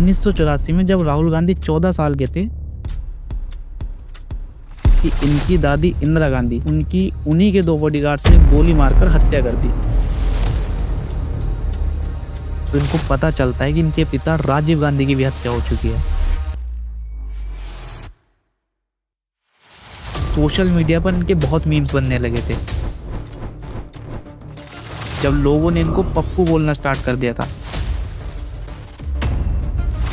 1984 में जब राहुल गांधी 14 साल के थे कि इनकी दादी इंदिरा गांधी उनकी उन्हीं के 2 बॉडीगार्ड्स ने गोली मारकर हत्या कर दी। तो इनको पता चलता है कि इनके पिता राजीव गांधी की भी हत्या हो चुकी है। सोशल मीडिया पर इनके बहुत मीम्स बनने लगे थे जब लोगों ने इनको पप्पू बोलना स्टार्ट कर दिया था।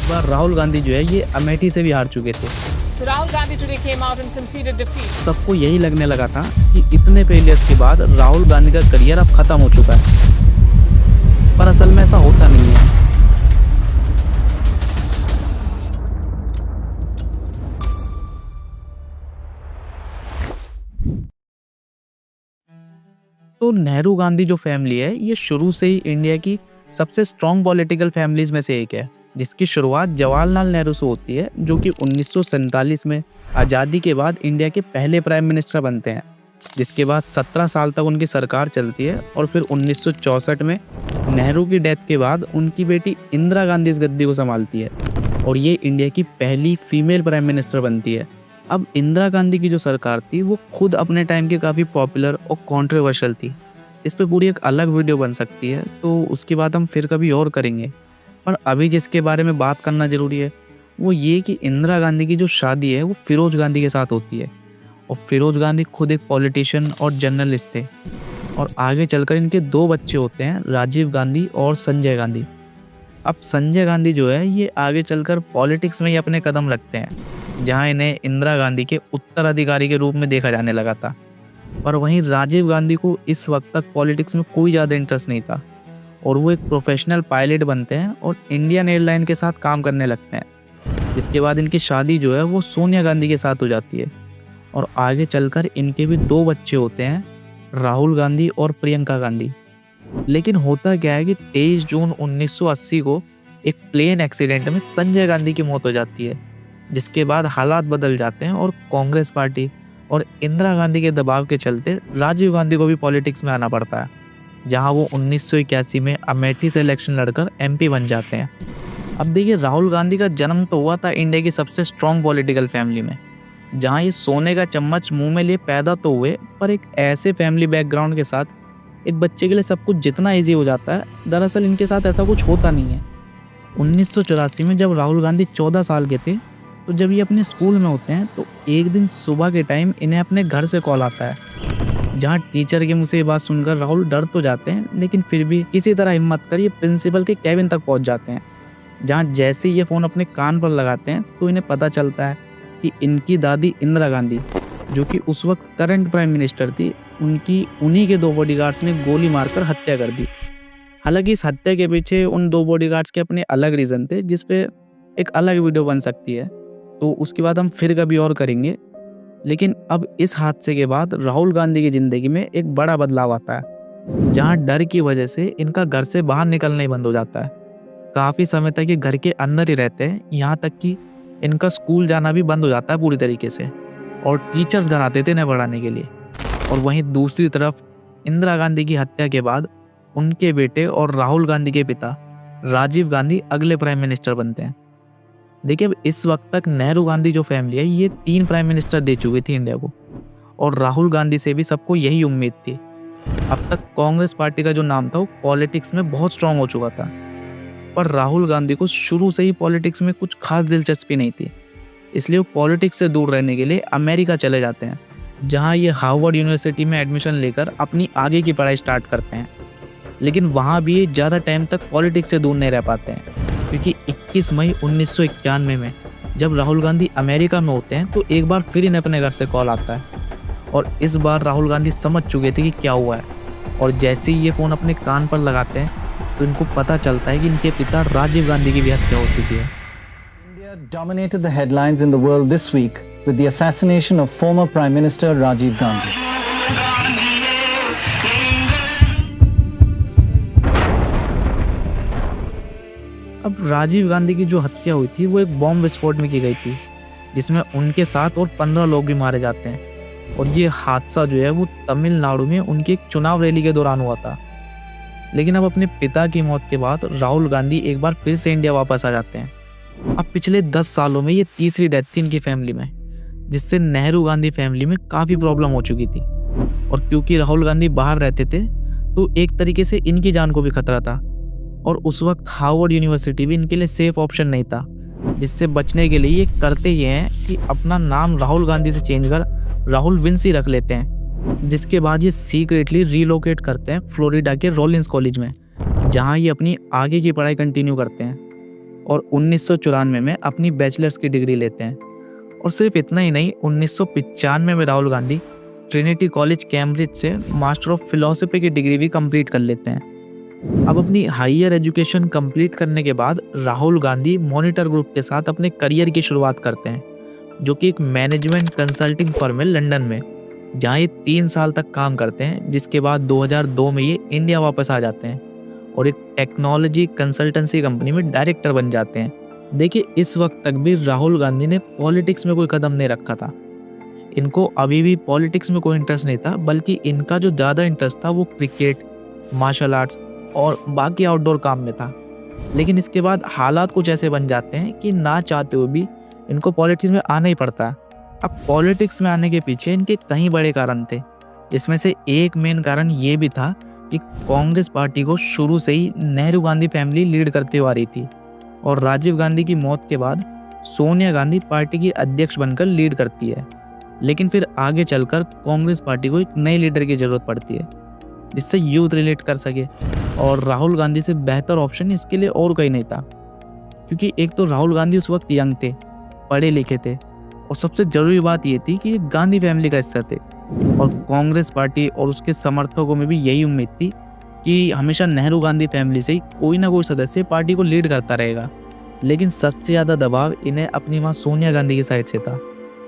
बार राहुल गांधी जो है ये अमेठी से भी हार चुके थे। Rahul Gandhi today came out and conceded defeat. सबको यही लगने लगा था कि इतने फेलियर्स के बाद राहुल गांधी का करियर अब खत्म हो चुका है, पर असल में ऐसा होता नहीं है। तो नेहरू गांधी जो फैमिली है ये शुरू से ही इंडिया की सबसे स्ट्रॉन्ग पॉलिटिकल फैमिलीज में से एक है, जिसकी शुरुआत जवाहरलाल नेहरू से होती है, जो कि 1947 में आज़ादी के बाद इंडिया के पहले प्राइम मिनिस्टर बनते हैं, जिसके बाद 17 साल तक उनकी सरकार चलती है और फिर 1964 में नेहरू की डेथ के बाद उनकी बेटी इंदिरा गांधी इस गद्दी को संभालती है और ये इंडिया की पहली फीमेल प्राइम मिनिस्टर बनती है। अब इंदिरा गांधी की जो सरकार थी वो खुद अपने टाइम की काफ़ी पॉपुलर और कॉन्ट्रोवर्शियल थी। इस पे पूरी एक अलग वीडियो बन सकती है, तो उसकी बात हम फिर कभी और करेंगे। और अभी जिसके बारे में बात करना ज़रूरी है वो ये कि इंदिरा गांधी की जो शादी है वो फिरोज गांधी के साथ होती है और फिरोज गांधी खुद एक पॉलिटिशियन और जर्नलिस्ट थे और आगे चलकर इनके 2 बच्चे होते हैं, राजीव गांधी और संजय गांधी। अब संजय गांधी जो है ये आगे चलकर पॉलिटिक्स में ही अपने कदम रखते हैं, जहां इन्हें इंदिरा गांधी के उत्तराधिकारी के रूप में देखा जाने लगा था। और वहीं राजीव गांधी को इस वक्त तक पॉलिटिक्स में कोई ज़्यादा इंटरेस्ट नहीं था और वो एक प्रोफेशनल पायलट बनते हैं और इंडियन एयरलाइन के साथ काम करने लगते हैं। इसके बाद इनकी शादी जो है वो सोनिया गांधी के साथ हो जाती है और आगे चलकर इनके भी 2 बच्चे होते हैं, राहुल गांधी और प्रियंका गांधी। लेकिन होता क्या है कि 23 जून 1980 को एक प्लेन एक्सीडेंट में संजय गांधी की मौत हो जाती है, जिसके बाद हालात बदल जाते हैं और कांग्रेस पार्टी और इंदिरा गांधी के दबाव के चलते राजीव गांधी को भी पॉलिटिक्स में आना पड़ता है, जहां वो 1981 में अमेठी से इलेक्शन लड़कर एमपी बन जाते हैं। अब देखिए, राहुल गांधी का जन्म तो हुआ था इंडिया की सबसे स्ट्रॉन्ग पॉलिटिकल फैमिली में, जहां ये सोने का चम्मच मुंह में लिए पैदा तो हुए, पर एक ऐसे फैमिली बैकग्राउंड के साथ एक बच्चे के लिए सब कुछ जितना ईजी हो जाता है, दरअसल इनके साथ ऐसा कुछ होता नहीं है। 1984 में जब राहुल गांधी 14 साल के थे, तो जब ये अपने स्कूल में होते हैं तो एक दिन सुबह के टाइम इन्हें अपने घर से कॉल आता है, जहां टीचर के मुंह से ये बात सुनकर राहुल डर तो जाते हैं, लेकिन फिर भी किसी तरह हिम्मत कर ये प्रिंसिपल के कैबिन तक पहुंच जाते हैं, जहां जैसे ही ये फ़ोन अपने कान पर लगाते हैं तो इन्हें पता चलता है कि इनकी दादी इंदिरा गांधी, जो कि उस वक्त करंट प्राइम मिनिस्टर थी, उनकी उन्हीं के 2 बॉडीगार्ड्स ने गोली मारकर हत्या कर दी। हालांकि इस हत्या के पीछे उन 2 बॉडीगार्ड्स के अपने अलग रीज़न थे, जिस पे एक अलग वीडियो बन सकती है, तो उसके बाद हम फिर कभी और करेंगे। लेकिन अब इस हादसे के बाद राहुल गांधी की ज़िंदगी में एक बड़ा बदलाव आता है, जहां डर की वजह से इनका घर से बाहर निकलना ही बंद हो जाता है। काफ़ी समय तक ये घर के अंदर ही रहते हैं, यहाँ तक कि इनका स्कूल जाना भी बंद हो जाता है पूरी तरीके से, और टीचर्स घर आते थे इन्हें पढ़ाने के लिए। और वहीं दूसरी तरफ इंदिरा गांधी की हत्या के बाद उनके बेटे और राहुल गांधी के पिता राजीव गांधी अगले प्राइम मिनिस्टर बनते हैं। देखिए, अब इस वक्त तक नेहरू गांधी जो फैमिली है ये 3 प्राइम मिनिस्टर दे चुकी थी इंडिया को, और राहुल गांधी से भी सबको यही उम्मीद थी। अब तक कांग्रेस पार्टी का जो नाम था वो पॉलिटिक्स में बहुत स्ट्रांग हो चुका था, पर राहुल गांधी को शुरू से ही पॉलिटिक्स में कुछ खास दिलचस्पी नहीं थी, इसलिए वो पॉलिटिक्स से दूर रहने के लिए अमेरिका चले जाते हैं, जहां ये हार्वर्ड यूनिवर्सिटी में एडमिशन लेकर अपनी आगे की पढ़ाई स्टार्ट करते हैं। लेकिन वहां भी ये ज़्यादा टाइम तक पॉलिटिक्स से दूर नहीं रह पाते हैं, क्योंकि 21 मई 1991 में जब राहुल गांधी अमेरिका में होते हैं तो एक बार फिर इन्हें अपने घर से कॉल आता है, और इस बार राहुल गांधी समझ चुके थे कि क्या हुआ है, और जैसे ही ये फ़ोन अपने कान पर लगाते हैं तो इनको पता चलता है कि इनके पिता राजीव गांधी की भी हत्या हो चुकी है। India dominated the headlines in the world this week with the assassination of former Prime Minister Rajiv Gandhi. अब राजीव गांधी की जो हत्या हुई थी वो एक बॉम्ब विस्फोट में की गई थी, जिसमें उनके साथ और 15 लोग भी मारे जाते हैं, और ये हादसा जो है वो तमिलनाडु में उनकी एक चुनाव रैली के दौरान हुआ था। लेकिन अब अपने पिता की मौत के बाद राहुल गांधी एक बार फिर से इंडिया वापस आ जाते हैं, अब पिछले 10 सालों में ये तीसरी डेथ थी इनकी फैमिली में, जिससे नेहरू गांधी फैमिली में काफ़ी प्रॉब्लम हो चुकी थी। और क्योंकि राहुल गांधी बाहर रहते थे तो एक तरीके से इनकी जान को भी खतरा था। और उस वक्त हार्वर्ड यूनिवर्सिटी भी इनके लिए सेफ ऑप्शन नहीं था, जिससे बचने के लिए ये करते ये हैं कि अपना नाम राहुल गांधी से चेंज कर राहुल विंसी रख लेते हैं। जिसके बाद ये सीक्रेटली रीलोकेट करते हैं फ्लोरिडा के रॉलिंस कॉलेज में, जहाँ ये अपनी आगे की पढ़ाई कंटिन्यू करते हैं और 1994 में अपनी बैचलर्स की डिग्री लेते हैं। और सिर्फ इतना ही नहीं, 1995 में Rahul Gandhi Trinity college Cambridge से मास्टर ऑफ फिलॉसफी की डिग्री भी कंप्लीट कर लेते हैं। अब अपनी हायर एजुकेशन कंप्लीट करने के बाद राहुल गांधी मॉनिटर ग्रुप के साथ अपने करियर की शुरुआत करते हैं, जो कि एक मैनेजमेंट कंसल्टिंग फर्म है लंदन में, जहाँ ये 3 साल तक काम करते हैं। जिसके बाद 2002 में ये इंडिया वापस आ जाते हैं और एक टेक्नोलॉजी कंसल्टेंसी कंपनी में डायरेक्टर बन जाते हैं। देखिए, इस वक्त तक भी राहुल गांधी ने पॉलिटिक्स में कोई कदम नहीं रखा था। इनको अभी भी पॉलिटिक्स में कोई इंटरेस्ट नहीं था, बल्कि इनका जो ज़्यादा इंटरेस्ट था वो क्रिकेट, मार्शल आर्ट्स और बाकी आउटडोर काम में था। लेकिन इसके बाद हालात कुछ ऐसे बन जाते हैं कि ना चाहते हुए भी इनको पॉलिटिक्स में आना ही पड़ता है। अब पॉलिटिक्स में आने के पीछे इनके कई बड़े कारण थे। इसमें से एक मेन कारण ये भी था कि कांग्रेस पार्टी को शुरू से ही नेहरू गांधी फैमिली लीड करते हुए आ रही थी और राजीव गांधी की मौत के बाद सोनिया गांधी पार्टी की अध्यक्ष बनकर लीड करती है। लेकिन फिर आगे चलकर कांग्रेस पार्टी को एक नए लीडर की ज़रूरत पड़ती है जिससे यूथ रिलेट कर सके, और राहुल गांधी से बेहतर ऑप्शन इसके लिए और कोई नहीं था। क्योंकि एक तो राहुल गांधी उस वक्त यंग थे, पढ़े लिखे थे, और सबसे ज़रूरी बात ये थी कि ये गांधी फैमिली का हिस्सा थे। और कांग्रेस पार्टी और उसके समर्थकों में भी यही उम्मीद थी कि हमेशा नेहरू गांधी फैमिली से ही कोई ना कोई सदस्य पार्टी को लीड करता रहेगा। लेकिन सबसे ज़्यादा दबाव इन्हें अपनी मां सोनिया गांधी की साइड से था,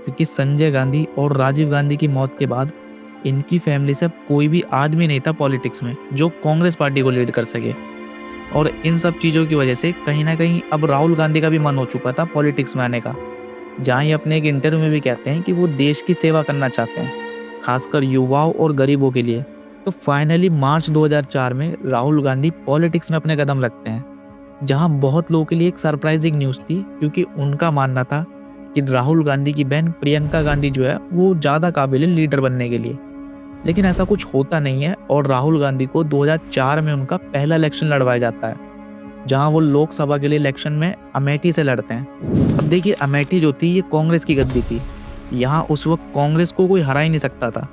क्योंकि संजय गांधी और राजीव गांधी की मौत के बाद इनकी फैमिली से कोई भी आदमी नहीं था पॉलिटिक्स में जो कांग्रेस पार्टी को लीड कर सके। और इन सब चीज़ों की वजह से कहीं ना कहीं अब राहुल गांधी का भी मन हो चुका था पॉलिटिक्स में आने का, जहाँ ये अपने एक इंटरव्यू में भी कहते हैं कि वो देश की सेवा करना चाहते हैं, खासकर युवाओं और गरीबों के लिए। तो फाइनली मार्च 2004 में राहुल गांधी पॉलिटिक्स में अपने कदम रखते हैं, जहाँ बहुत लोगों के लिए एक सरप्राइजिंग न्यूज़ थी, क्योंकि उनका मानना था कि राहुल गांधी की बहन प्रियंका गांधी जो है वो ज़्यादा काबिल है लीडर बनने के लिए। लेकिन ऐसा कुछ होता नहीं है और राहुल गांधी को 2004 में उनका पहला इलेक्शन लड़वाया जाता है, जहां वो लोकसभा के लिए इलेक्शन में अमेठी से लड़ते हैं। अब देखिए, अमेठी जो थी ये कांग्रेस की गद्दी थी, यहाँ उस वक्त कांग्रेस को कोई हरा ही नहीं सकता था,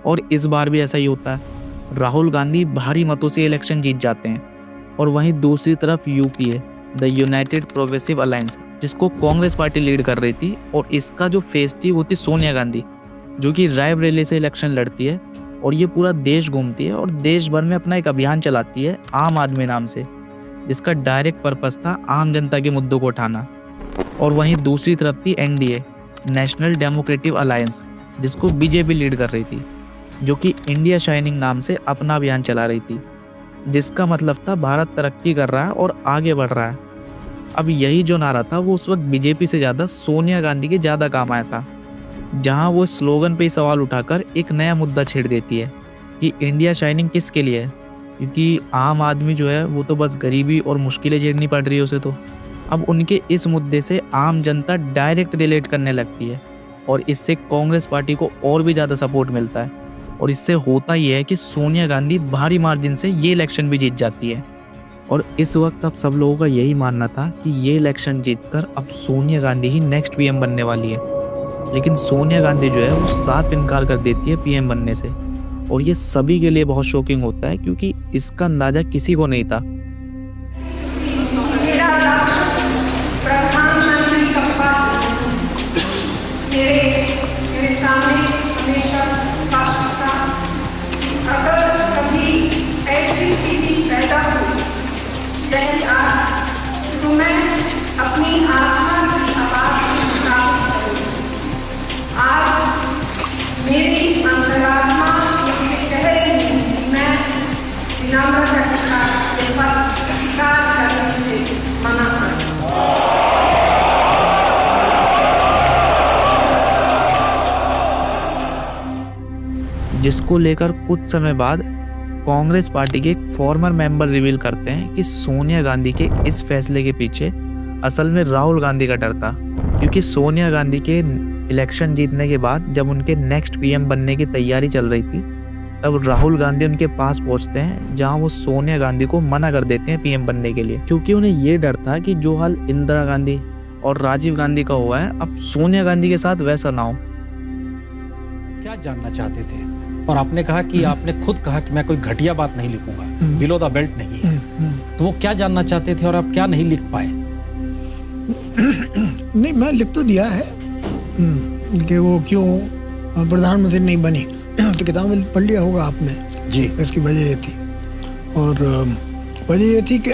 और इस बार भी ऐसा ही होता है। राहुल गांधी भारी मतों से इलेक्शन जीत जाते हैं। और वहीं दूसरी तरफ UPA, the United progressive alliance, जिसको कांग्रेस पार्टी लीड कर रही थी, और इसका जो फेस थी वो थी सोनिया गांधी, जो कि रायबरेली से इलेक्शन लड़ती है और ये पूरा देश घूमती है और देश भर में अपना एक अभियान चलाती है आम आदमी नाम से, जिसका डायरेक्ट पर्पस था आम जनता के मुद्दों को उठाना। और वहीं दूसरी तरफ थी एनडीए, नेशनल डेमोक्रेटिक अलायंस, जिसको बीजेपी लीड कर रही थी, जो कि इंडिया शाइनिंग नाम से अपना अभियान चला रही थी, जिसका मतलब था भारत तरक्की कर रहा है और आगे बढ़ रहा है। अब यही जो नारा था वो उस वक्त बीजेपी से ज़्यादा सोनिया गांधी के ज़्यादा काम आया था, जहां वो स्लोगन पे ही सवाल उठाकर एक नया मुद्दा छेड़ देती है कि इंडिया शाइनिंग किसके लिए है, क्योंकि आम आदमी जो है वो तो बस गरीबी और मुश्किलें झेलनी पड़ रही है उसे। तो अब उनके इस मुद्दे से आम जनता डायरेक्ट रिलेट करने लगती है और इससे कांग्रेस पार्टी को और भी ज़्यादा सपोर्ट मिलता है। और इससे होता ही है कि सोनिया गांधी भारी मार्जिन से ये इलेक्शन भी जीत जाती है। और इस वक्त अब सब लोगों का यही मानना था कि ये इलेक्शन जीतकर अब सोनिया गांधी ही नेक्स्ट पीएम बनने वाली है। लेकिन सोनिया गांधी जो है वो साफ इनकार कर देती है पीएम बनने से, और ये सभी के लिए बहुत शॉकिंग होता है, क्योंकि इसका अंदाजा किसी को नहीं था। प्रधानमंत्री का पद मेरे सामने हमेशा स्पष्ट था। अगर कभी ऐसी स्थिति पैदा हुई जैसे आज, तो मैं अपनी आत्मा की आवाज सुनाऊंगी। आज मेरी अंतरात्मा ये कह रही है कि मैं विनम्रता के साथ ये पद स्वीकार करने से मना करती हूं। जिसको लेकर कुछ समय बाद कांग्रेस पार्टी के एक फॉर्मर मेंबर रिवील करते हैं कि सोनिया गांधी के इस फैसले के पीछे असल में राहुल गांधी का डर था, क्योंकि सोनिया गांधी के इलेक्शन जीतने के बाद जब उनके नेक्स्ट पीएम बनने की तैयारी चल रही थी, तब राहुल गांधी उनके पास पहुंचते हैं, जहां वो सोनिया गांधी को मना कर देते हैं पीएम बनने के लिए, क्योंकि उन्हें ये डर था कि जो हाल इंदिरा गांधी और राजीव गांधी का हुआ है, अब सोनिया गांधी के साथ वैसा ना हो। क्या जानना चाहते थे? और आपने कहा कि आपने खुद कहा कि मैं कोई घटिया बात नहीं लिखूंगा, बिलो द बेल्ट नहीं है, तो वो क्या जानना चाहते थे और आप क्या नहीं लिख पाए? नहीं, मैं लिख तो दिया है कि वो क्यों प्रधानमंत्री नहीं बनी, तो किताब में पढ़ लिया होगा आपने जी। इसकी वजह ये थी, और वजह ये थी कि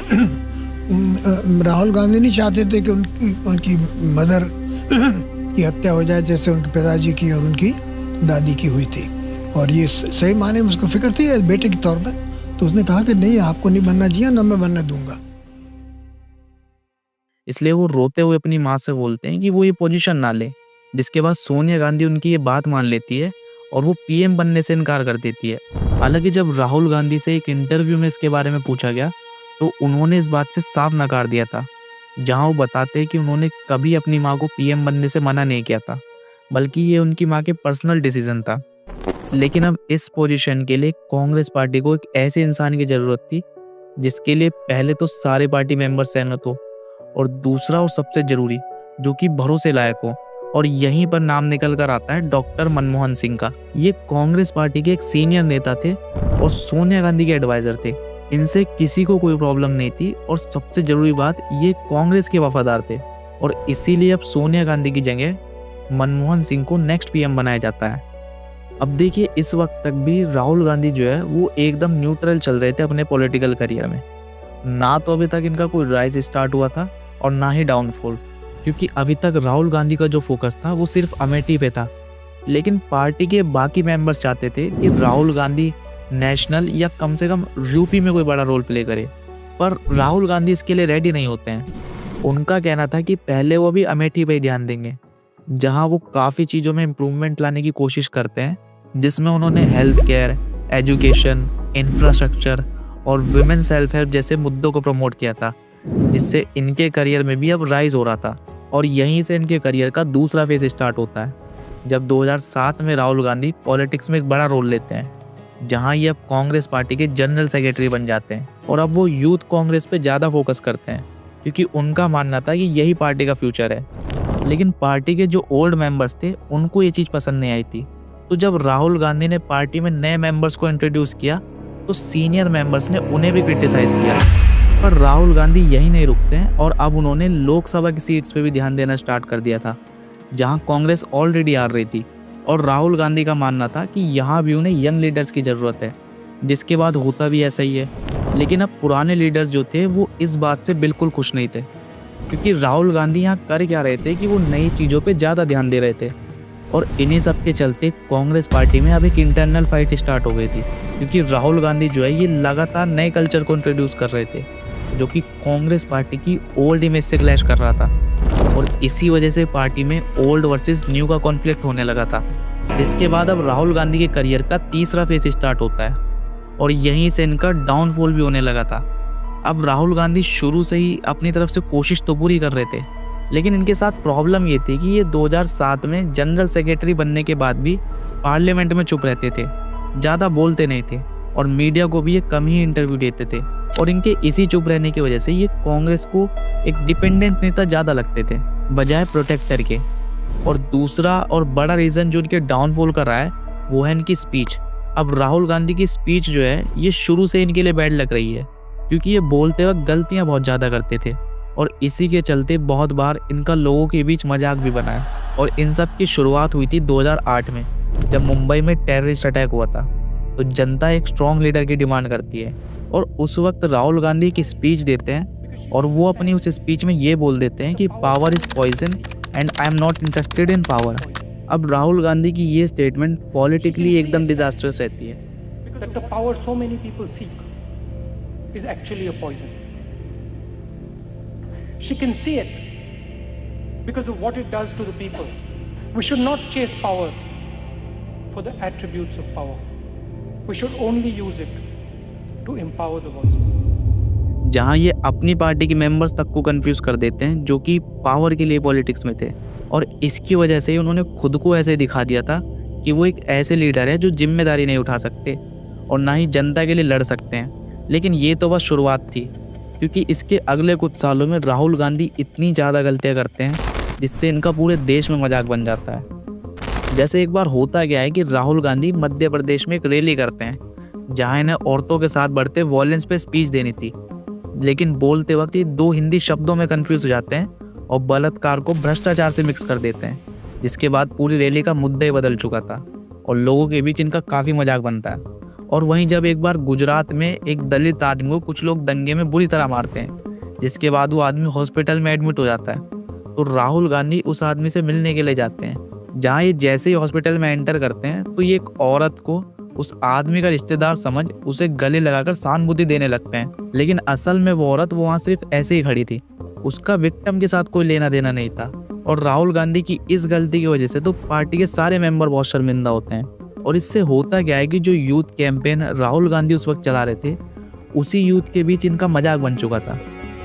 राहुल गांधी नहीं चाहते थे कि उनकी मदर की हत्या हो जाए, जैसे उनके पिताजी की और उनकी दादी की हुई थी, और ये सही माने में उसको फिक्र थी बेटे के तौर पे, तो उसने कहा कि नहीं, आपको नहीं बनना चाहिए, ना मैं बनने दूंगा। इसलिए वो रोते हुए अपनी माँ से बोलते हैं कि वो ये पोजीशन ना ले, जिसके बाद सोनिया गांधी उनकी ये बात मान लेती है और वो पीएम बनने से इनकार कर देती है। हालांकि जब राहुल गांधी से एक इंटरव्यू में इसके बारे में पूछा गया, तो उन्होंने इस बात से साफ नकार दिया था, जहां वो बताते हैं कि उन्होंने कभी अपनी माँ को पीएम बनने से मना नहीं किया था, बल्कि ये उनकी माँ के पर्सनल डिसीजन था। लेकिन अब इस पोजीशन के लिए कांग्रेस पार्टी को एक ऐसे इंसान की जरूरत थी जिसके लिए पहले तो सारे पार्टी मेंबर सहमत हो, और दूसरा और सबसे जरूरी, जो कि भरोसे लायक हो। और यहीं पर नाम निकल कर आता है डॉक्टर मनमोहन सिंह का। ये कांग्रेस पार्टी के एक सीनियर नेता थे और सोनिया गांधी के एडवाइजर थे। इनसे किसी को कोई प्रॉब्लम नहीं थी, और सबसे जरूरी बात, ये कांग्रेस के वफादार थे, और इसीलिए अब सोनिया गांधी की जगह मनमोहन सिंह को नेक्स्ट पीएम बनाया जाता है। अब देखिए, इस वक्त तक भी राहुल गांधी जो है वो एकदम न्यूट्रल चल रहे थे अपने पॉलिटिकल करियर में। ना तो अभी तक इनका कोई राइज स्टार्ट हुआ था और ना ही डाउनफॉल, क्योंकि अभी तक राहुल गांधी का जो फोकस था वो सिर्फ अमेठी पे था। लेकिन पार्टी के बाकी मेंबर्स चाहते थे कि राहुल गांधी नेशनल या कम से कम यूपी में कोई बड़ा रोल प्ले करे, पर राहुल गांधी इसके लिए रेडी नहीं होते हैं। उनका कहना था कि पहले वो भी अमेठी पे ही ध्यान देंगे, जहां वो काफ़ी चीज़ों में इम्प्रूवमेंट लाने की कोशिश करते हैं, जिसमें उन्होंने हेल्थ केयर, एजुकेशन, इंफ्रास्ट्रक्चर और वुमेन सेल्फ हेल्प जैसे मुद्दों को प्रमोट किया था, जिससे इनके करियर में भी अब राइज हो रहा था। और यहीं से इनके करियर का दूसरा फेज स्टार्ट होता है, जब 2007 में राहुल गांधी पॉलिटिक्स में एक बड़ा रोल लेते हैं, जहां ये अब कांग्रेस पार्टी के जनरल सेक्रेटरी बन जाते हैं। और अब वो यूथ कांग्रेस पे ज़्यादा फोकस करते हैं, क्योंकि उनका मानना था कि यही पार्टी का फ्यूचर है। लेकिन पार्टी के जो ओल्ड मेंबर्स थे, उनको ये चीज़ पसंद नहीं आई थी। तो जब राहुल गांधी ने पार्टी में नए मेंबर्स को इंट्रोड्यूस किया, तो सीनियर मेंबर्स ने उन्हें भी क्रिटिसाइज किया। पर राहुल गांधी यही नहीं रुकते हैं, और अब उन्होंने लोकसभा की सीट्स पे भी ध्यान देना स्टार्ट कर दिया था, जहां कांग्रेस ऑलरेडी हार रही थी। और राहुल गांधी का मानना था कि यहाँ भी उन्हें यंग लीडर्स की ज़रूरत है, जिसके बाद होता भी ऐसा ही है। लेकिन अब पुराने लीडर्स जो थे वो इस बात से बिल्कुल खुश नहीं थे, क्योंकि राहुल गांधी यहाँ कर क्या रहे थे कि वो नई चीज़ों पे ज़्यादा ध्यान दे रहे थे। और इन्हीं सब के चलते कांग्रेस पार्टी में अब एक इंटरनल फाइट स्टार्ट हो गई थी, क्योंकि राहुल गांधी जो है ये लगातार नए कल्चर को इंट्रोड्यूस कर रहे थे, जो कि कांग्रेस पार्टी की ओल्ड इमेज से क्लैश कर रहा था। और इसी वजह से पार्टी में ओल्ड वर्सेस न्यू का कॉन्फ्लिक्ट होने लगा था, जिसके बाद अब राहुल गांधी के करियर का तीसरा फेज स्टार्ट होता है, और यहीं से इनका डाउनफॉल भी होने लगा था। अब राहुल गांधी शुरू से ही अपनी तरफ से कोशिश तो पूरी कर रहे थे, लेकिन इनके साथ प्रॉब्लम ये थी कि ये 2007 में जनरल सेक्रेटरी बनने के बाद भी पार्लियामेंट में चुप रहते थे, ज़्यादा बोलते नहीं थे, और मीडिया को भी ये कम ही इंटरव्यू देते थे। और इनके इसी चुप रहने की वजह से ये कांग्रेस को एक डिपेंडेंट नेता ज़्यादा लगते थे, बजाय प्रोटेक्टर के। और दूसरा और बड़ा रीज़न जो इनके डाउनफॉल कर रहा है वो है इनकी स्पीच। अब राहुल गांधी की स्पीच जो है ये शुरू से इनके लिए बैड लग रही है, क्योंकि ये बोलते वक्त गलतियां बहुत ज़्यादा करते थे, और इसी के चलते बहुत बार इनका लोगों के बीच मजाक भी बना है। और इन सब की शुरुआत हुई थी 2008 में, जब मुंबई में टेररिस्ट अटैक हुआ था। तो जनता एक स्ट्रॉन्ग लीडर की डिमांड करती है, और उस वक्त राहुल गांधी की स्पीच देते हैं, और वो अपनी उस स्पीच में ये बोल देते हैं कि power is poison and I am not interested in power. अब राहुल गांधी की ये स्टेटमेंट पॉलिटिकली एकदम डिजास्टर्स रहती है। That the power so many people seek is actually a poison. She can see it because of what it does to the people. We should not chase power for the attributes of power. We should only use it to empower the ones. जहां ये अपनी party के members तक को confuse कर देते हैं जो कि पावर के लिए पॉलिटिक्स में थे। और इसकी वजह से ही उन्होंने खुद को ऐसे दिखा दिया था कि वो एक ऐसे लीडर है जो जिम्मेदारी नहीं उठा सकते और ना ही जनता के लिए लड़ सकते हैं। लेकिन ये तो बस शुरुआत थी, क्योंकि इसके अगले कुछ सालों में राहुल गांधी इतनी ज़्यादा गलतियाँ करते हैं जिससे इनका पूरे देश में मजाक बन जाता है। जैसे एक बार होता गया है कि राहुल गांधी मध्य प्रदेश में एक रैली करते हैं जहाँ इन्हें औरतों के साथ बढ़ते वॉयलेंस पे स्पीच देनी थी, लेकिन बोलते वक्त ये 2 हिंदी शब्दों में कंफ्यूज हो जाते हैं और बलात्कार को भ्रष्टाचार से मिक्स कर देते हैं, जिसके बाद पूरी रैली का मुद्दा ही बदल चुका था और लोगों के बीच इनका काफ़ी मजाक बनता है। और वहीं जब एक बार गुजरात में एक दलित आदमी को कुछ लोग दंगे में बुरी तरह मारते हैं, जिसके बाद वो आदमी हॉस्पिटल में एडमिट हो जाता है, तो राहुल गांधी उस आदमी से मिलने के लिए जाते हैं। जहाँ ये जैसे ही हॉस्पिटल में एंटर करते हैं तो ये एक औरत को उस आदमी का रिश्तेदार समझ उसे गले लगाकर सहानुभूति देने लगते हैं, लेकिन असल में वो औरत वहाँ सिर्फ ऐसे ही खड़ी थी, उसका विक्टिम के साथ कोई लेना देना नहीं था। और राहुल गांधी की इस गलती की वजह से तो पार्टी के सारे मेंबर बहुत शर्मिंदा होते हैं। और इससे होता क्या है कि जो यूथ कैंपेन राहुल गांधी उस वक्त चला रहे थे, उसी यूथ के बीच इनका मजाक बन चुका था।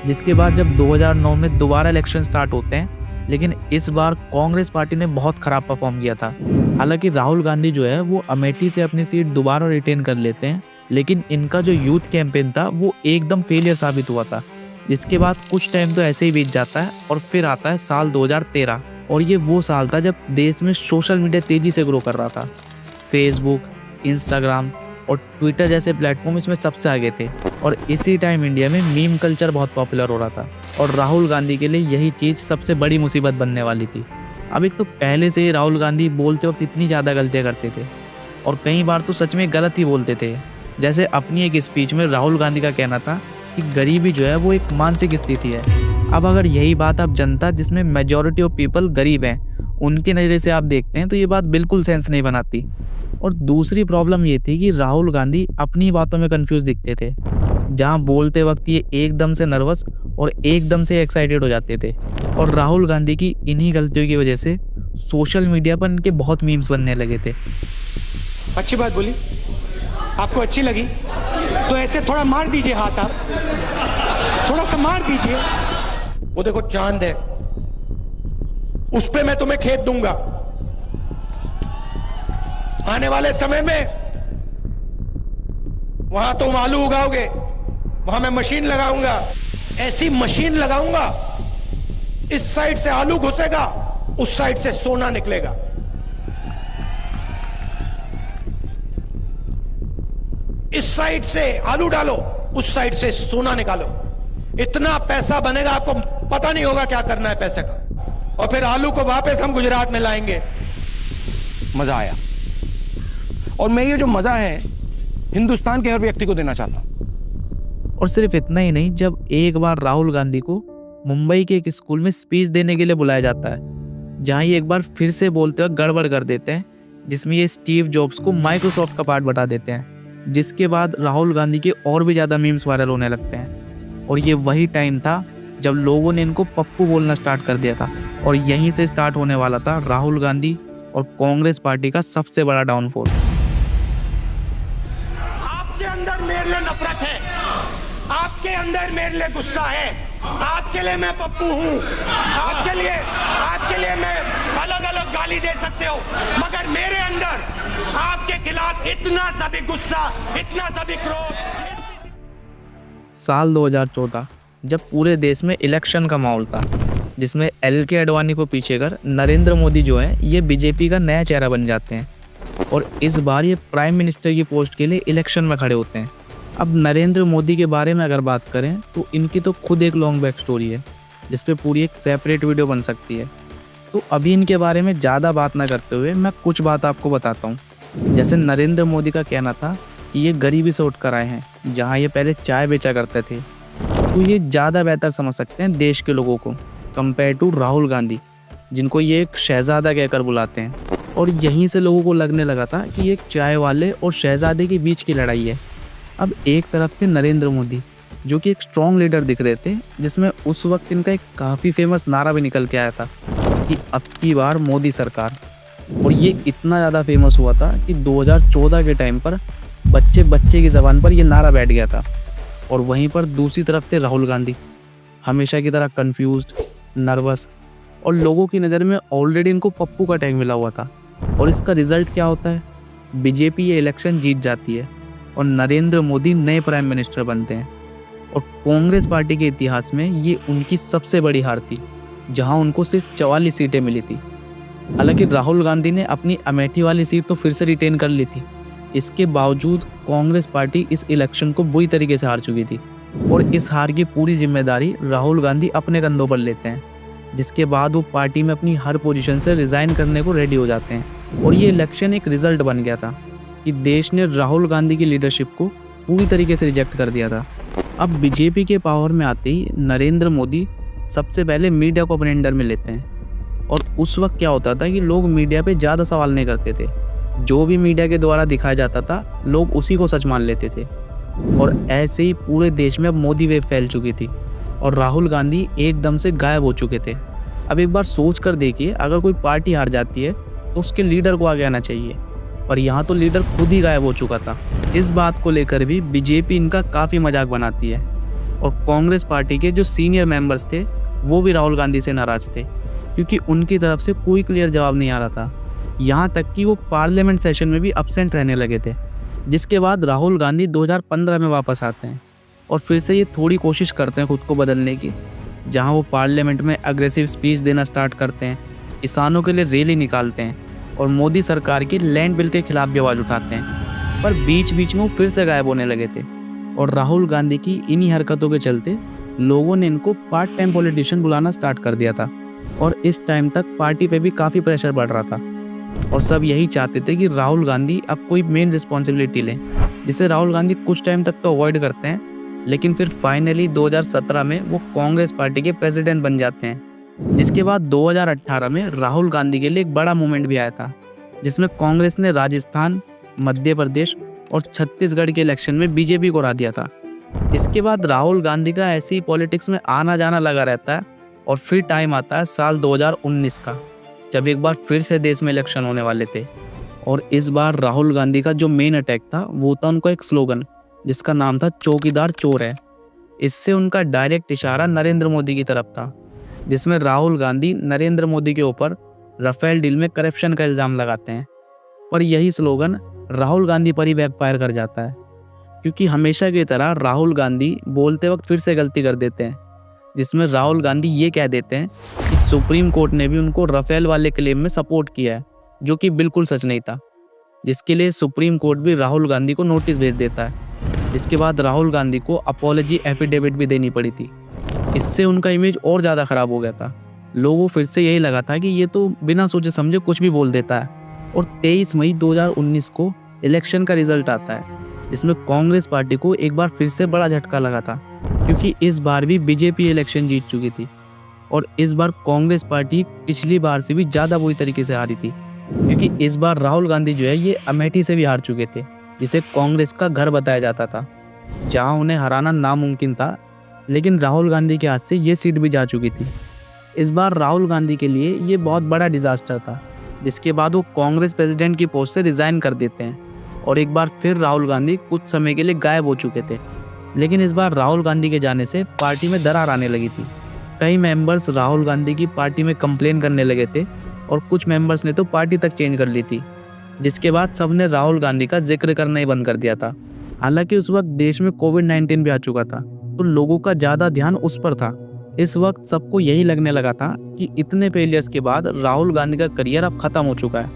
जिसके बाद जब 2009 में दोबारा इलेक्शन स्टार्ट होते हैं, लेकिन इस बार कांग्रेस पार्टी ने बहुत खराब परफॉर्म किया था। हालांकि राहुल गांधी जो है वो अमेठी से अपनी सीट दोबारा रिटेन कर लेते हैं, लेकिन इनका जो यूथ कैंपेन था वो एकदम फेलियर साबित हुआ था। जिसके बाद कुछ टाइम तो ऐसे ही बीत जाता है और फिर आता है साल 2013, और ये वो साल था जब देश में सोशल मीडिया तेजी से ग्रो कर रहा था। फेसबुक, इंस्टाग्राम और ट्विटर जैसे प्लेटफॉर्म इसमें सबसे आगे थे, और इसी टाइम इंडिया में मीम कल्चर बहुत पॉपुलर हो रहा था, और राहुल गांधी के लिए यही चीज़ सबसे बड़ी मुसीबत बनने वाली थी। अब एक तो पहले से ही राहुल गांधी बोलते वक्त इतनी ज़्यादा गलतियाँ करते थे, और कई बार तो सच में गलत ही बोलते थे। जैसे अपनी एक स्पीच में राहुल गांधी का कहना था कि गरीबी जो है वो एक मानसिक स्थिति है। अब अगर यही बात आप जनता जिसमें मेजॉरिटी ऑफ पीपल गरीब हैं उनके नज़रिए से आप देखते हैं तो ये बात बिल्कुल सेंस नहीं बनाती। और दूसरी प्रॉब्लम ये थी कि राहुल गांधी अपनी बातों में कंफ्यूज दिखते थे, जहां बोलते वक्त ये एकदम से नर्वस और एकदम से एक्साइटेड हो जाते थे। और राहुल गांधी की इन्हीं गलतियों की वजह से सोशल मीडिया पर इनके बहुत मीम्स बनने लगे थे। अच्छी बात बोली, आपको अच्छी लगी तो ऐसे थोड़ा मार दीजिए हाथ, आप थोड़ा सा मार दीजिए। वो देखो चांद है, उस पे मैं तुम्हें खेत दूंगा। आने वाले समय में वहां तुम आलू उगाओगे, वहां मैं मशीन लगाऊंगा, ऐसी मशीन लगाऊंगा, इस साइड से आलू घुसेगा, उस साइड से सोना निकलेगा। इस साइड से आलू डालो, उस साइड से सोना निकालो। इतना पैसा बनेगा, आपको पता नहीं होगा क्या करना है पैसे का। और फिर आलू को वापस हम गुजरात में लाएंगे। मजा आया, और मैं ये जो मजा है हिंदुस्तान के हर व्यक्ति को देना चाहता हूं। और सिर्फ इतना ही नहीं, जब एक बार राहुल गांधी को मुंबई के एक स्कूल में स्पीच देने के लिए बुलाया जाता है, जहां ये एक बार फिर से बोलते वक्त गड़बड़ कर देते हैं, जिसमें ये स्टीव जॉब्स को माइक्रोसॉफ्ट का पार्ट बता देते हैं, जिसके बाद राहुल गांधी के और भी ज़्यादा मीम्स वायरल होने लगते हैं। और ये वही टाइम था जब लोगों ने इनको पप्पू बोलना स्टार्ट कर दिया था, और यहीं से स्टार्ट होने वाला था राहुल गांधी और कांग्रेस पार्टी का सबसे बड़ा डाउनफॉल। आपके अंदर मेरे लिए नफरत है, आपके अंदर मेरे लिए गुस्सा है, आपके लिए मैं पप्पू हूं, आपके लिए मैं अलग अलग गाली दे सकते हो, मगर मेरे अंदर आपके खिलाफ इतना सा भी गुस्सा, इतना सा भी क्रोध। साल 2014 जब पूरे देश में इलेक्शन का माहौल था, जिसमें LK आडवाणी को पीछे कर नरेंद्र मोदी जो है ये बीजेपी का नया चेहरा बन जाते हैं, और इस बार ये प्राइम मिनिस्टर की पोस्ट के लिए इलेक्शन में खड़े होते हैं। अब नरेंद्र मोदी के बारे में अगर बात करें तो इनकी तो खुद एक लॉन्ग बैक स्टोरी है, जिस पे पूरी एक सेपरेट वीडियो बन सकती है। तो अभी इनके बारे में ज़्यादा बात ना करते हुए मैं कुछ बात आपको बताता हूँ। जैसे नरेंद्र मोदी का कहना था कि ये गरीबी से उठकर आए हैं, जहाँ ये पहले चाय बेचा करते थे, तो ये ज़्यादा बेहतर समझ सकते हैं देश के लोगों को कंपेयर टू राहुल गांधी, जिनको ये एक शहजादा कहकर बुलाते हैं। और यहीं से लोगों को लगने लगा था कि ये एक चाय वाले और शहजादे के बीच की लड़ाई है। अब एक तरफ थे नरेंद्र मोदी, जो कि एक स्ट्रॉन्ग लीडर दिख रहे थे, जिसमें उस वक्त इनका एक काफ़ी फेमस नारा भी निकल के आया था कि अब की बार मोदी सरकार। और ये इतना ज़्यादा फेमस हुआ था कि 2014 के टाइम पर बच्चे की ज़बान पर ये नारा बैठ गया था। और वहीं पर दूसरी तरफ थे राहुल गांधी, हमेशा की तरह कंफ्यूज्ड, नर्वस, और लोगों की नज़र में ऑलरेडी इनको पप्पू का टैग मिला हुआ था। और इसका रिजल्ट क्या होता है? बीजेपी ये इलेक्शन जीत जाती है और नरेंद्र मोदी नए प्राइम मिनिस्टर बनते हैं। और कांग्रेस पार्टी के इतिहास में ये उनकी सबसे बड़ी हार थी, जहां उनको सिर्फ 44 सीटें मिली थी। हालांकि राहुल गांधी ने अपनी अमेठी वाली सीट तो फिर से रिटेन कर ली थी, इसके बावजूद कांग्रेस पार्टी इस इलेक्शन को बुरी तरीके से हार चुकी थी और इस हार की पूरी जिम्मेदारी राहुल गांधी अपने कंधों पर लेते हैं, जिसके बाद वो पार्टी में अपनी हर पोजीशन से रिजाइन करने को रेडी हो जाते हैं। और ये इलेक्शन एक रिजल्ट बन गया था कि देश ने राहुल गांधी की लीडरशिप को पूरी तरीके से रिजेक्ट कर दिया था। अब बीजेपी के पावर में आते ही नरेंद्र मोदी सबसे पहले मीडिया को अपने अंडर में लेते हैं। और उस वक्त क्या होता था कि लोग मीडिया पे ज़्यादा सवाल नहीं करते थे, जो भी मीडिया के द्वारा दिखाया जाता था लोग उसी को सच मान लेते थे। और ऐसे ही पूरे देश में अब मोदी वेव फैल चुकी थी और राहुल गांधी एकदम से गायब हो चुके थे। अब एक बार सोच कर देखिए, अगर कोई पार्टी हार जाती है तो उसके लीडर को आगे आना चाहिए, पर यहाँ तो लीडर खुद ही गायब हो चुका था। इस बात को लेकर भी बीजेपी इनका काफ़ी मजाक बनाती है और कांग्रेस पार्टी के जो सीनियर मेंबर्स थे वो भी राहुल गांधी से नाराज थे, क्योंकि उनकी तरफ से कोई क्लियर जवाब नहीं आ रहा था। यहाँ तक कि वो पार्लियामेंट सेशन में भी अब्सेंट रहने लगे थे। जिसके बाद राहुल गांधी 2015 में वापस आते हैं और फिर से ये थोड़ी कोशिश करते हैं खुद को बदलने की, जहाँ वो पार्लियामेंट में अग्रेसिव स्पीच देना स्टार्ट करते हैं, किसानों के लिए रैली निकालते हैं और मोदी सरकार की लैंड बिल के खिलाफ भी आवाज़ उठाते हैं। पर बीच बीच में वो फिर से गायब होने लगे थे और राहुल गांधी की इन्हीं हरकतों के चलते लोगों ने इनको पार्ट टाइम पॉलिटिशियन बुलाना स्टार्ट कर दिया था। और इस टाइम तक पार्टी पे भी काफ़ी प्रेशर बढ़ रहा था और सब यही चाहते थे कि राहुल गांधी अब कोई मेन रिस्पॉन्सिबिलिटी लें, जिसे राहुल गांधी कुछ टाइम तक तो अवॉइड करते हैं, लेकिन फिर फाइनली 2017 में वो कांग्रेस पार्टी के प्रेसिडेंट बन जाते हैं। जिसके बाद 2018 में राहुल गांधी के लिए एक बड़ा मूवमेंट भी आया था, जिसमें कांग्रेस ने राजस्थान, मध्य प्रदेश और छत्तीसगढ़ के इलेक्शन में बीजेपी को हरा दिया था। इसके बाद राहुल गांधी का ऐसी पॉलिटिक्स में आना जाना लगा रहता है और फिर टाइम आता है साल 2019 का, जब एक बार फिर से देश में इलेक्शन होने वाले थे। और इस बार राहुल गांधी का जो मेन अटैक था वो था उनका एक स्लोगन, जिसका नाम था चौकीदार चोर है। इससे उनका डायरेक्ट इशारा नरेंद्र मोदी की तरफ था, जिसमें राहुल गांधी नरेंद्र मोदी के ऊपर राफेल डील में करप्शन का इल्ज़ाम लगाते हैं। पर यही स्लोगन राहुल गांधी पर ही बैकफायर कर जाता है, क्योंकि हमेशा की तरह राहुल गांधी बोलते वक्त फिर से गलती कर देते हैं, जिसमें राहुल गांधी ये कह देते हैं कि सुप्रीम कोर्ट ने भी उनको राफेल वाले क्लेम में सपोर्ट किया है, जो कि बिल्कुल सच नहीं था। जिसके लिए सुप्रीम कोर्ट भी राहुल गांधी को नोटिस भेज देता है, जिसके बाद राहुल गांधी को अपॉलजी एफिडेविट भी देनी पड़ी थी। इससे उनका इमेज और ज़्यादा ख़राब हो गया था। लोगों फिर से यही लगा था कि ये तो बिना सोचे समझे कुछ भी बोल देता है। और 23 मई 2019 को इलेक्शन का रिजल्ट आता है, जिसमें कांग्रेस पार्टी को एक बार फिर से बड़ा झटका लगा था, क्योंकि इस बार भी बीजेपी इलेक्शन जीत चुकी थी और इस बार कांग्रेस पार्टी पिछली बार से भी ज़्यादा बुरी तरीके से हारी थी, क्योंकि इस बार राहुल गांधी जो है ये अमेठी से भी हार चुके थे, जिसे कांग्रेस का घर बताया जाता था, जहां उन्हें हराना नामुमकिन था। लेकिन राहुल गांधी के हाथ से ये सीट भी जा चुकी थी। इस बार राहुल गांधी के लिए ये बहुत बड़ा डिजास्टर था, जिसके बाद वो कांग्रेस प्रेसिडेंट की पोस्ट से रिज़ाइन कर देते हैं और एक बार फिर राहुल गांधी कुछ समय के लिए गायब हो चुके थे। लेकिन इस बार राहुल गांधी के जाने से पार्टी में दरार आने लगी थी। कई मेंबर्स राहुल गांधी की पार्टी में कंप्लेन करने लगे थे और कुछ मेंबर्स ने तो पार्टी तक चेंज कर ली थी, जिसके बाद सबने राहुल गांधी का जिक्र करना ही बंद कर दिया था। हालांकि उस वक्त देश में कोविड-19 भी आ चुका था, तो लोगों का ज़्यादा ध्यान उस पर था। इस वक्त सबको यही लगने लगा था कि इतने फेलियर्स के बाद राहुल गांधी का करियर अब ख़त्म हो चुका है,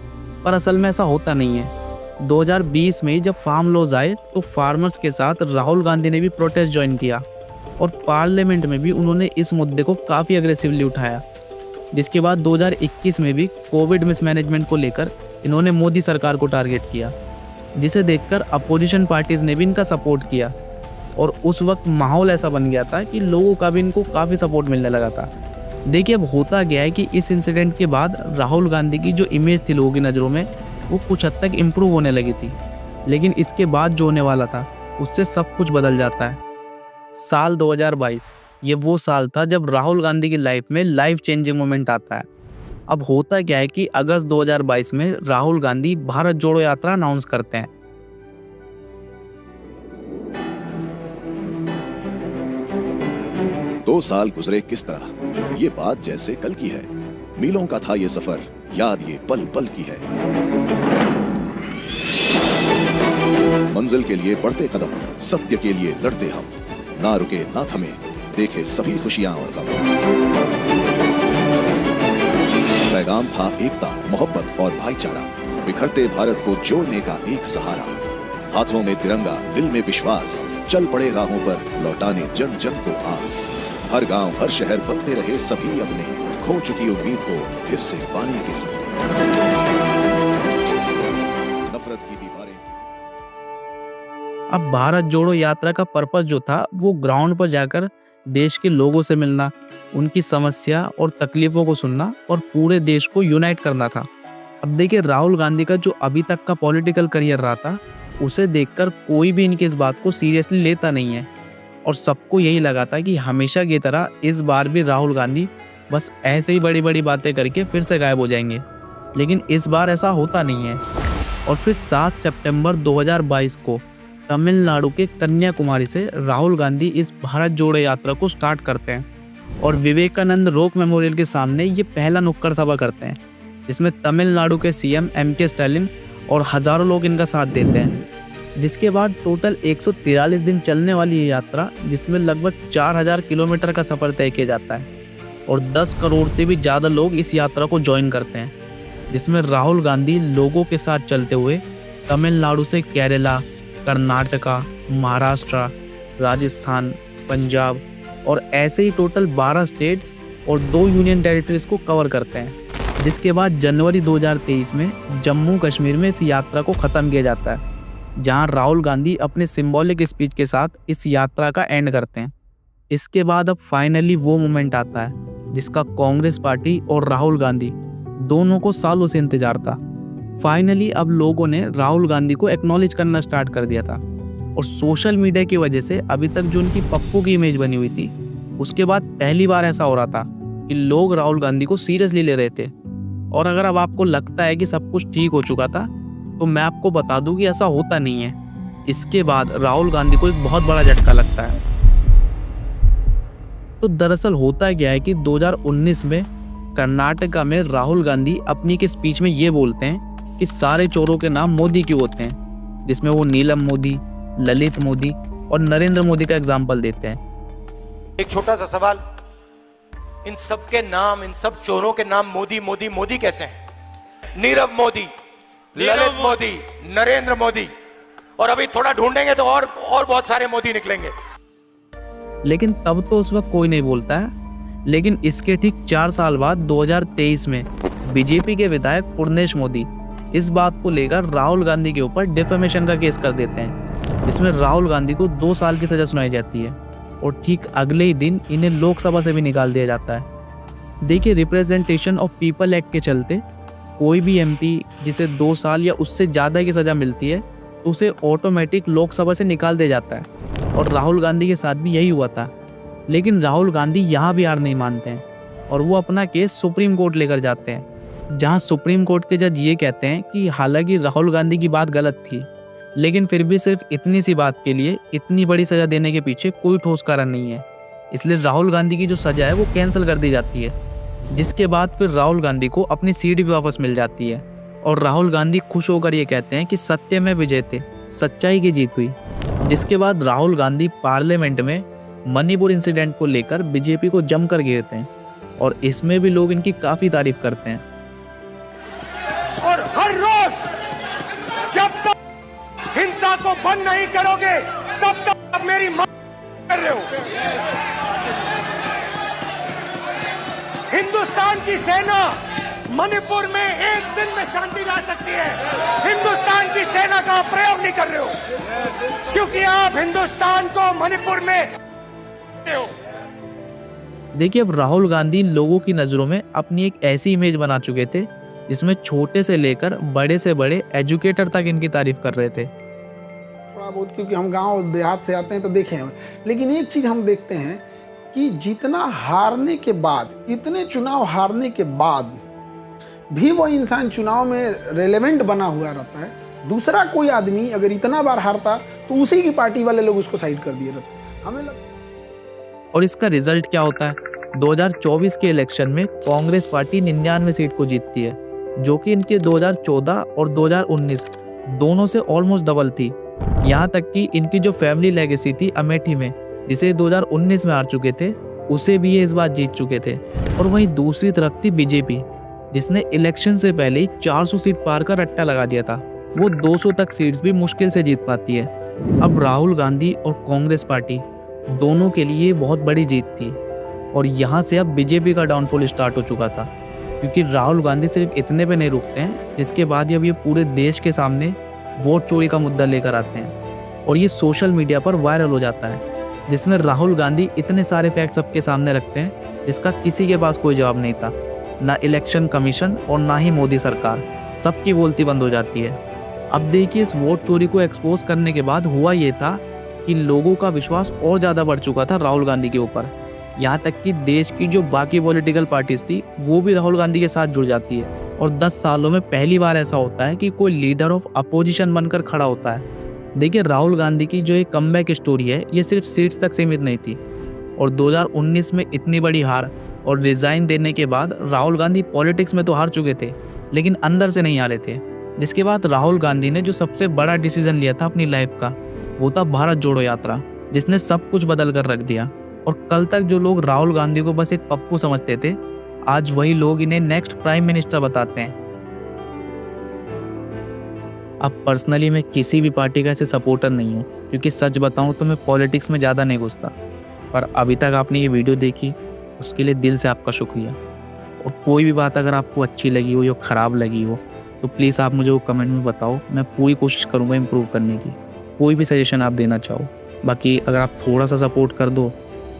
पर असल में ऐसा होता नहीं है। 2020 में जब फार्म लॉज आए तो फार्मर्स के साथ राहुल गांधी ने भी प्रोटेस्ट ज्वाइन किया और पार्लियामेंट में भी उन्होंने इस मुद्दे को काफ़ी अग्रेसिवली उठाया। जिसके बाद 2021 में भी कोविड मिसमैनेजमेंट को लेकर इन्होंने मोदी सरकार को टारगेट किया, जिसे देखकर अपोजिशन पार्टीज़ ने भी इनका सपोर्ट किया और उस वक्त माहौल ऐसा बन गया था कि लोगों का भी इनको काफ़ी सपोर्ट मिलने लगा था। देखिए अब होता गया है कि इस इंसिडेंट के बाद राहुल गांधी की जो इमेज थी लोगों की नज़रों में वो कुछ हद तक इम्प्रूव होने लगी थी, लेकिन इसके बाद जो होने वाला था उससे सब कुछ बदल जाता है। साल 2022 ये वो साल था जब राहुल गांधी की लाइफ में लाइफ चेंजिंग मोमेंट आता है। अब होता क्या है कि अगस्त 2022 में राहुल गांधी भारत जोड़ो यात्रा अनाउंस करते हैं। 2 साल गुजरे किस तरह, ये बात जैसे कल की है। मीलों का था ये सफर, याद ये पल पल की है। मंजिल के लिए बढ़ते कदम, सत्य के लिए लड़ते हम, ना रुके ना थमे, देखे सभी खुशियां और गम। पैगाम था एकता, मोहब्बत और भाईचारा, बिखरते भारत को जोड़ने का एक सहारा। हाथों में तिरंगा, दिल में विश्वास, चल पड़े राहों पर लौटाने जन जन को आस। हर गांव हर शहर बनते रहे सभी अपने, खो चुकी उम्मीद को फिर से पाने के सपने। नफरत की दीवारें। अब भारत जोड़ो यात्रा का पर्पस जो था वो ग्राउंड पर जाकर देश के लोगों से मिलना, उनकी समस्या और तकलीफों को सुनना और पूरे देश को यूनाइट करना था। अब देखिए, राहुल गांधी का जो अभी तक का पॉलिटिकल करियर रहा था, उसे देखकर कोई भी इनकी इस बात को सीरियसली लेता नहीं है और सबको यही लगा था कि हमेशा की तरह इस बार भी राहुल गांधी बस ऐसे ही बड़ी बड़ी बातें करके फिर से गायब हो जाएंगे। लेकिन इस बार ऐसा होता नहीं है। और फिर 7 सितंबर 2022 को तमिलनाडु के कन्याकुमारी से राहुल गांधी इस भारत जोड़ो यात्रा को स्टार्ट करते हैं और विवेकानंद रॉक मेमोरियल के सामने ये पहला नुक्कड़ सभा करते हैं, जिसमें तमिलनाडु के सीएम MK स्टालिन और हजारों लोग इनका साथ देते हैं। जिसके बाद टोटल 143 दिन चलने वाली ये यात्रा, जिसमें लगभग 4000 किलोमीटर का सफर तय किया जाता है और 10 करोड़ से भी ज़्यादा लोग इस यात्रा को ज्वाइन करते हैं, जिसमें राहुल गांधी लोगों के साथ चलते हुए तमिलनाडु से केरला, कर्नाटका, महाराष्ट्र, राजस्थान, पंजाब और ऐसे ही टोटल 12 स्टेट्स और 2 यूनियन टेरिटरीज को कवर करते हैं। जिसके बाद जनवरी 2023 में जम्मू कश्मीर में इस यात्रा को ख़त्म किया जाता है, जहां राहुल गांधी अपने सिंबॉलिक स्पीच के साथ इस यात्रा का एंड करते हैं। इसके बाद अब फाइनली वो मोमेंट आता है जिसका कांग्रेस पार्टी और राहुल गांधी दोनों को सालों से इंतजार था। फाइनली अब लोगों ने राहुल गांधी को एक्नॉलेज करना स्टार्ट कर दिया था और सोशल मीडिया की वजह से अभी तक जो उनकी पप्पू की इमेज बनी हुई थी, उसके बाद पहली बार ऐसा हो रहा था कि लोग राहुल गांधी को सीरियसली ले रहे थे। और अगर अब आपको लगता है कि सब कुछ ठीक हो चुका था, तो मैं आपको बता दूं कि ऐसा होता नहीं है। इसके बाद राहुल गांधी को एक बहुत बड़ा झटका लगता है। तो दरअसल होता क्या है कि 2019 में कर्नाटका में राहुल गांधी अपनी के स्पीच में ये बोलते हैं कि सारे चोरों के नाम मोदी क्यों होते हैं, जिसमें वो नीलम मोदी, ललित मोदी और नरेंद्र मोदी का एग्जाम्पल देते हैं। एक छोटा सा सवाल, इन सब के नाम, इन सब चोरों के नाम मोदी मोदी मोदी कैसे हैं? नीरव मोदी, ललित मोदी, नरेंद्र मोदी, और अभी थोड़ा ढूंढेंगे तो और बहुत सारे मोदी निकलेंगे। लेकिन तब तो उस वक्त कोई नहीं बोलता है। लेकिन इसके ठीक 4 साल बाद 2023 में बीजेपी के विधायक पूर्णेश मोदी इस बात को लेकर राहुल गांधी के ऊपर डिफेमेशन का केस कर देते हैं, जिसमें राहुल गांधी को 2 साल की सजा सुनाई जाती है और ठीक अगले ही दिन इन्हें लोकसभा से भी निकाल दिया जाता है। देखिए, रिप्रेजेंटेशन ऑफ पीपल एक्ट के चलते कोई भी MP जिसे 2 साल या उससे ज़्यादा की सज़ा मिलती है, तो उसे ऑटोमेटिक लोकसभा से निकाल दिया जाता है। और राहुल गांधी के साथ भी यही हुआ था। लेकिन राहुल गांधी यहाँ भी हार नहीं मानते हैं और वो अपना केस सुप्रीम कोर्ट लेकर जाते हैं, जहाँ सुप्रीम कोर्ट के जज ये कहते हैं कि हालांकि राहुल गांधी की बात गलत थी, लेकिन फिर भी सिर्फ इतनी सी बात के लिए इतनी बड़ी सज़ा देने के पीछे कोई ठोस कारण नहीं है। इसलिए राहुल गांधी की जो सज़ा है वो कैंसिल कर दी जाती है, जिसके बाद फिर राहुल गांधी को अपनी सीट भी वापस मिल जाती है और राहुल गांधी खुश होकर ये कहते हैं कि सत्य में विजय थे, सच्चाई की जीत हुई। जिसके बाद राहुल गांधी पार्लियामेंट में मणिपुर इंसिडेंट को लेकर बीजेपी को जमकर घेरते हैं और इसमें भी लोग इनकी काफ़ी तारीफ करते हैं। और हर रोज जब तक हिंसा को बंद नहीं करोगे, तब तक आप मेरी मां कर रहे हो। हिंदुस्तान की सेना मणिपुर में एक दिन में शांति ला सकती है। हिंदुस्तान की सेना का प्रयोग नहीं कर रहे हो, क्योंकि आप हिंदुस्तान को मणिपुर में हो। देखिए, अब राहुल गांधी लोगों की नज़रों में अपनी एक ऐसी इमेज बना चुके थे जिसमें छोटे से लेकर बड़े से बड़े एजुकेटर तक इनकी तारीफ कर रहे थे। थोड़ा बहुत, क्योंकि हम गांव देहात से आते हैं तो देखे हैं। लेकिन एक चीज़ हम देखते हैं कि जितना हारने के बाद, इतने चुनाव हारने के बाद भी वो इंसान चुनाव में रेलेवेंट बना हुआ रहता है। दूसरा कोई आदमी अगर इतना बार हारता तो उसी की पार्टी वाले लोग उसको साइड कर दिए रहते। हमें और इसका रिजल्ट क्या होता है? 2024 के इलेक्शन में कांग्रेस पार्टी 99 सीट को जीतती है, जो कि इनके 2014 और 2019 दोनों से ऑलमोस्ट डबल थी। यहाँ तक कि इनकी जो फैमिली लेगेसी थी अमेठी में, जिसे 2019 में हार चुके थे, उसे भी ये इस बार जीत चुके थे। और वहीं दूसरी तरफ थी बीजेपी, जिसने इलेक्शन से पहले ही 400 सीट पार का रट्टा लगा दिया था। वो 200 तक सीट्स भी मुश्किल से जीत पाती है। अब राहुल गांधी और कांग्रेस पार्टी दोनों के लिए बहुत बड़ी जीत थी और यहाँ से अब बीजेपी का डाउनफॉल स्टार्ट हो चुका था, क्योंकि राहुल गांधी सिर्फ इतने पे नहीं रुकते हैं, जिसके बाद अब ये पूरे देश के सामने वोट चोरी का मुद्दा लेकर आते हैं और ये सोशल मीडिया पर वायरल हो जाता है, जिसमें राहुल गांधी इतने सारे फैक्ट सबके सामने रखते हैं जिसका किसी के पास कोई जवाब नहीं था, ना इलेक्शन कमीशन और ना ही मोदी सरकार। सबकी बोलती बंद हो जाती है। अब देखिए, इस वोट चोरी को एक्सपोज करने के बाद हुआ ये था कि लोगों का विश्वास और ज़्यादा बढ़ चुका था राहुल गांधी के ऊपर। यहाँ तक कि देश की जो बाकी पॉलिटिकल पार्टीज थी वो भी राहुल गांधी के साथ जुड़ जाती है और 10 सालों में पहली बार ऐसा होता है कि कोई लीडर ऑफ अपोजिशन बनकर खड़ा होता है। देखिए, राहुल गांधी की जो एक कमबैक स्टोरी है ये सिर्फ सीट्स तक सीमित नहीं थी और 2019 में इतनी बड़ी हार और रिजाइन देने के बाद राहुल गांधी पॉलिटिक्स में तो हार चुके थे, लेकिन अंदर से नहीं हारे थे। जिसके बाद राहुल गांधी ने जो सबसे बड़ा डिसीजन लिया था अपनी लाइफ का, वो था भारत जोड़ो यात्रा, जिसने सब कुछ बदल कर रख दिया। और कल तक जो लोग राहुल गांधी को बस एक पप्पू समझते थे, आज वही लोग इन्हें नेक्स्ट प्राइम मिनिस्टर बताते हैं। अब पर्सनली मैं किसी भी पार्टी का ऐसे सपोर्टर नहीं हूँ, क्योंकि सच बताऊँ तो मैं पॉलिटिक्स में ज़्यादा नहीं घुसता। पर अभी तक आपने ये वीडियो देखी, उसके लिए दिल से आपका शुक्रिया। और कोई भी बात अगर आपको अच्छी लगी हो या ख़राब लगी हो तो प्लीज़ आप मुझे वो कमेंट में बताओ। मैं पूरी कोशिश करूँगा इम्प्रूव करने की। कोई भी सजेशन आप देना चाहो, बाकी अगर आप थोड़ा सा सपोर्ट कर दो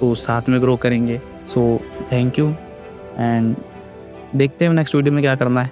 तो साथ में ग्रो करेंगे। सो थैंक यू एंड देखते हैं नेक्स्ट वीडियो में क्या करना है।